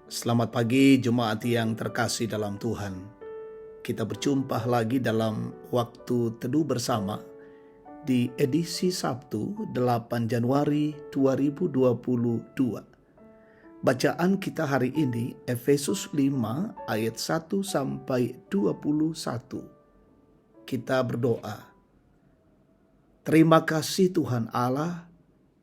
Selamat pagi jemaat yang terkasih dalam Tuhan. Kita berjumpa lagi dalam waktu teduh bersama di edisi Sabtu 8 Januari 2022. Bacaan kita hari ini Efesus 5 ayat 1 sampai 21. Kita berdoa. Terima kasih Tuhan Allah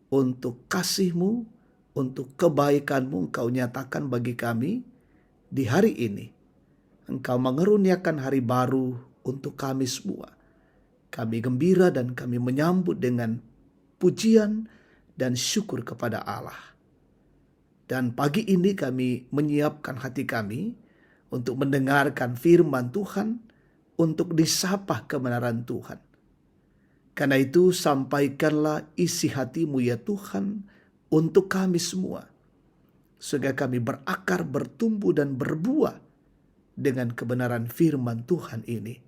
untuk kasih-Mu, untuk kebaikan-Mu Engkau nyatakan bagi kami di hari ini. Engkau mengeruniakan hari baru untuk kami semua. Kami gembira dan kami menyambut dengan pujian dan syukur kepada Allah. Dan pagi ini kami menyiapkan hati kami untuk mendengarkan firman Tuhan, untuk disapa kebenaran Tuhan. Karena itu sampaikanlah isi hati-Mu ya Tuhan untuk kami semua. Sehingga kami berakar, bertumbuh dan berbuah dengan kebenaran firman Tuhan ini.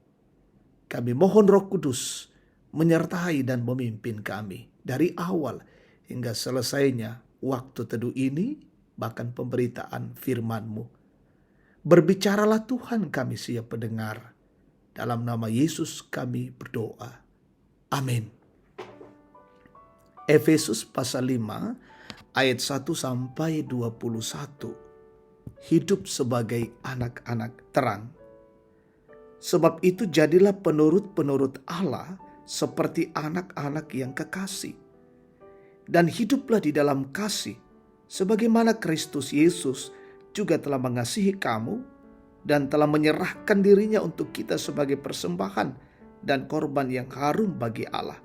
Kami mohon Roh Kudus menyertai dan memimpin kami dari awal hingga selesainya waktu teduh ini, bahkan pemberitaan firman-Mu. Berbicaralah Tuhan, kami siap mendengar. Dalam nama Yesus kami berdoa. Amin. Efesus pasal 5 ayat 1 sampai 21. Hidup sebagai anak-anak terang. Sebab itu jadilah penurut-penurut Allah seperti anak-anak yang kekasih. Dan hiduplah di dalam kasih, sebagaimana Kristus Yesus juga telah mengasihi kamu dan telah menyerahkan dirinya untuk kita sebagai persembahan dan korban yang harum bagi Allah.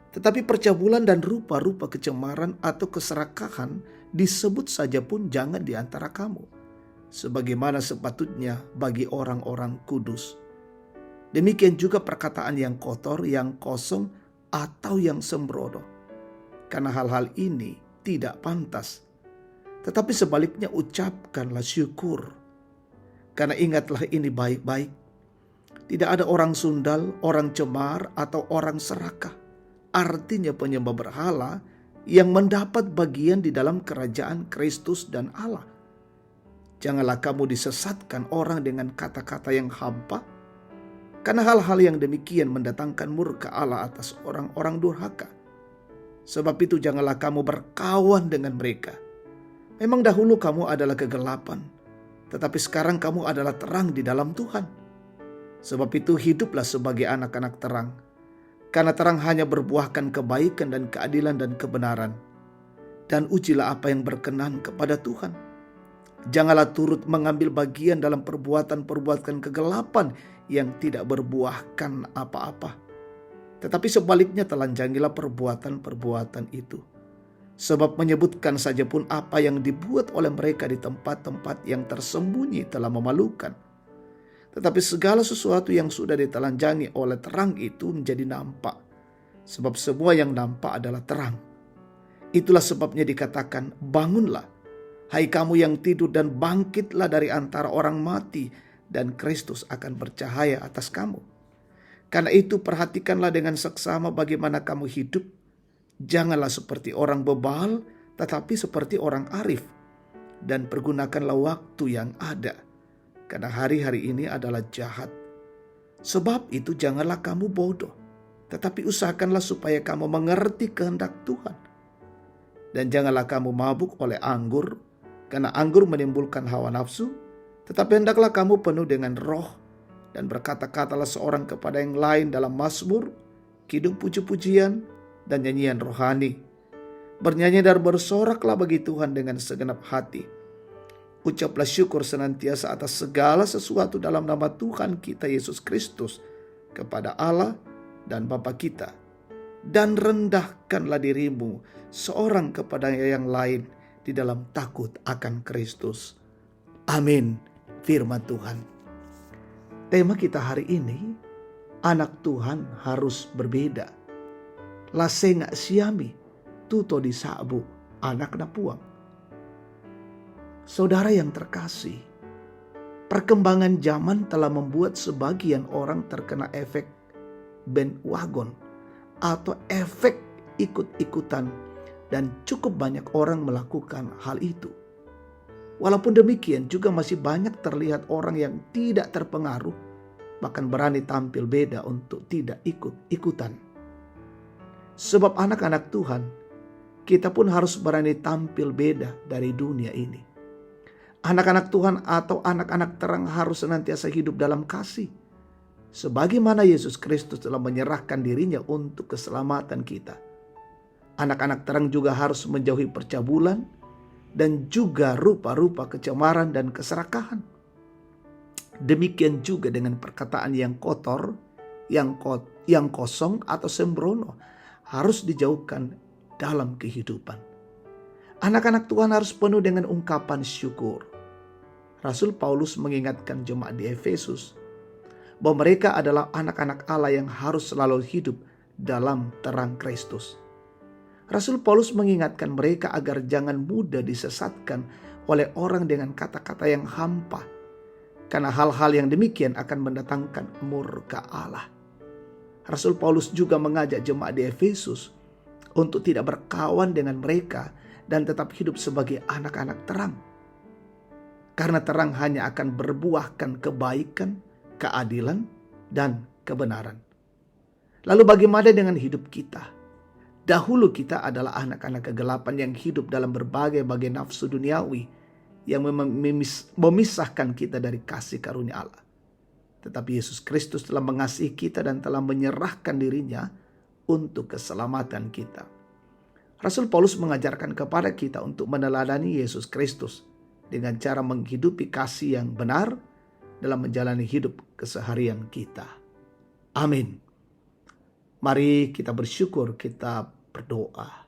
Tetapi percabulan dan rupa-rupa kecemaran atau keserakahan disebut saja pun jangan di antara kamu, sebagaimana sepatutnya bagi orang-orang kudus. Demikian juga perkataan yang kotor, yang kosong, atau yang sembrono. Karena hal-hal ini tidak pantas. Tetapi sebaliknya ucapkanlah syukur. Karena ingatlah ini baik-baik. Tidak ada orang sundal, orang cemar, atau orang serakah. Artinya penyembah berhala yang mendapat bagian di dalam kerajaan Kristus dan Allah. Janganlah kamu disesatkan orang dengan kata-kata yang hampa, karena hal-hal yang demikian mendatangkan murka Allah atas orang-orang durhaka. Sebab itu janganlah kamu berkawan dengan mereka. Memang dahulu kamu adalah kegelapan, tetapi sekarang kamu adalah terang di dalam Tuhan. Sebab itu hiduplah sebagai anak-anak terang. Karena terang hanya berbuahkan kebaikan dan keadilan dan kebenaran. Dan ujilah apa yang berkenan kepada Tuhan. Janganlah turut mengambil bagian dalam perbuatan-perbuatan kegelapan yang tidak berbuahkan apa-apa. Tetapi sebaliknya telanjangilah perbuatan-perbuatan itu. Sebab menyebutkan saja pun apa yang dibuat oleh mereka di tempat-tempat yang tersembunyi telah memalukan. Tetapi segala sesuatu yang sudah ditelanjangi oleh terang itu menjadi nampak. Sebab semua yang nampak adalah terang. Itulah sebabnya dikatakan, bangunlah, hai kamu yang tidur, dan bangkitlah dari antara orang mati, dan Kristus akan bercahaya atas kamu. Karena itu perhatikanlah dengan seksama bagaimana kamu hidup. Janganlah seperti orang bebal, tetapi seperti orang arif. Dan pergunakanlah waktu yang ada. Karena hari-hari ini adalah jahat. Sebab itu janganlah kamu bodoh, tetapi usahakanlah supaya kamu mengerti kehendak Tuhan. Dan janganlah kamu mabuk oleh anggur, karena anggur menimbulkan hawa nafsu. Tetapi hendaklah kamu penuh dengan roh, dan berkata-katalah seorang kepada yang lain dalam mazmur, kidung puji-pujian, dan nyanyian rohani. Bernyanyi dan bersoraklah bagi Tuhan dengan segenap hati. Ucaplah syukur senantiasa atas segala sesuatu dalam nama Tuhan kita Yesus Kristus kepada Allah dan Bapa kita. Dan rendahkanlah dirimu seorang kepada yang lain di dalam takut akan Kristus. Amin. Firman Tuhan. Tema kita hari ini, anak Tuhan harus berbeda. Lasenga siami, tuto di sabu, anak na puang. Saudara yang terkasih, perkembangan zaman telah membuat sebagian orang terkena efek bandwagon atau efek ikut-ikutan, dan cukup banyak orang melakukan hal itu. Walaupun demikian juga masih banyak terlihat orang yang tidak terpengaruh, bahkan berani tampil beda untuk tidak ikut-ikutan. Sebab anak-anak Tuhan, kita pun harus berani tampil beda dari dunia ini. Anak-anak Tuhan atau anak-anak terang harus senantiasa hidup dalam kasih. Sebagaimana Yesus Kristus telah menyerahkan dirinya untuk keselamatan kita. Anak-anak terang juga harus menjauhi percabulan dan juga rupa-rupa kecemaran dan keserakahan. Demikian juga dengan perkataan yang kotor, yang kosong atau sembrono harus dijauhkan dalam kehidupan. Anak-anak Tuhan harus penuh dengan ungkapan syukur. Rasul Paulus mengingatkan jemaat di Efesus bahwa mereka adalah anak-anak Allah yang harus selalu hidup dalam terang Kristus. Rasul Paulus mengingatkan mereka agar jangan mudah disesatkan oleh orang dengan kata-kata yang hampa, karena hal-hal yang demikian akan mendatangkan murka Allah. Rasul Paulus juga mengajak jemaat di Efesus untuk tidak berkawan dengan mereka dan tetap hidup sebagai anak-anak terang. Karena terang hanya akan berbuahkan kebaikan, keadilan, dan kebenaran. Lalu bagaimana dengan hidup kita? Dahulu kita adalah anak-anak kegelapan yang hidup dalam berbagai-bagai nafsu duniawi yang memisahkan kita dari kasih karunia Allah. Tetapi Yesus Kristus telah mengasihi kita dan telah menyerahkan dirinya untuk keselamatan kita. Rasul Paulus mengajarkan kepada kita untuk meneladani Yesus Kristus dengan cara menghidupi kasih yang benar dalam menjalani hidup keseharian kita. Amin. Mari kita bersyukur, kita berdoa.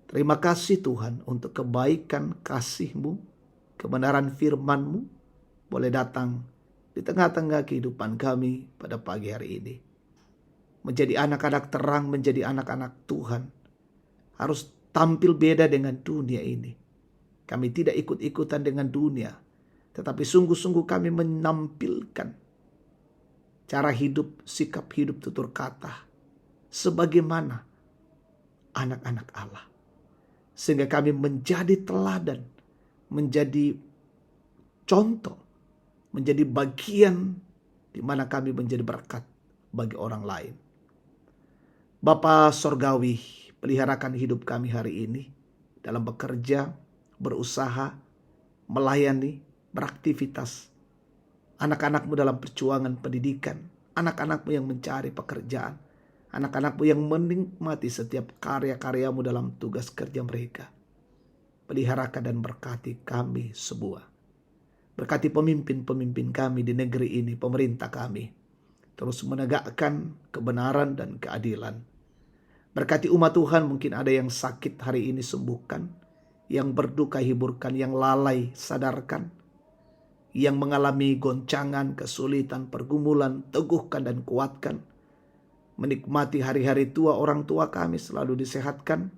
Terima kasih Tuhan untuk kebaikan kasih-Mu, kebenaran firman-Mu boleh datang di tengah-tengah kehidupan kami pada pagi hari ini. Menjadi anak-anak terang, menjadi anak-anak Tuhan, harus tampil beda dengan dunia ini. Kami tidak ikut-ikutan dengan dunia, tetapi sungguh-sungguh kami menampilkan cara hidup, sikap hidup, tutur kata sebagaimana anak-anak Allah. Sehingga kami menjadi teladan, menjadi contoh, menjadi bagian di mana kami menjadi berkat bagi orang lain. Bapa Sorgawi, peliharakan hidup kami hari ini dalam bekerja, berusaha, melayani, beraktivitas. Anak-anak-Mu dalam perjuangan pendidikan, anak-anak-Mu yang mencari pekerjaan, anak-anak-Mu yang menikmati setiap karya-karya-Mu dalam tugas kerja mereka. Peliharakan dan berkati kami semua. Berkati pemimpin-pemimpin kami di negeri ini, pemerintah kami, terus menegakkan kebenaran dan keadilan. Berkati umat Tuhan, mungkin ada yang sakit hari ini sembuhkan, yang berduka hiburkan, yang lalai sadarkan, yang mengalami goncangan, kesulitan, pergumulan, teguhkan dan kuatkan. Menikmati hari-hari tua orang tua kami selalu disehatkan.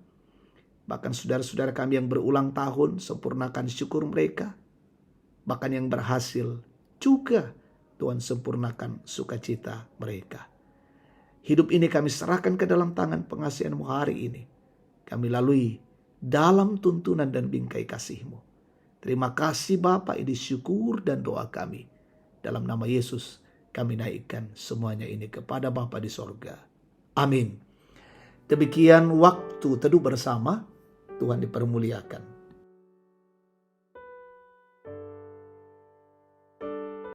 Bahkan saudara-saudara kami yang berulang tahun, sempurnakan syukur mereka. Bahkan yang berhasil juga Tuhan sempurnakan sukacita mereka. Hidup ini kami serahkan ke dalam tangan pengasihan-Mu hari ini. Kami lalui dalam tuntunan dan bingkai kasih-Mu. Terima kasih Bapa, ini syukur dan doa kami. Dalam nama Yesus kami naikkan semuanya ini kepada Bapa di sorga. Amin. Demikian waktu teduh bersama. Tuhan dipermuliakan.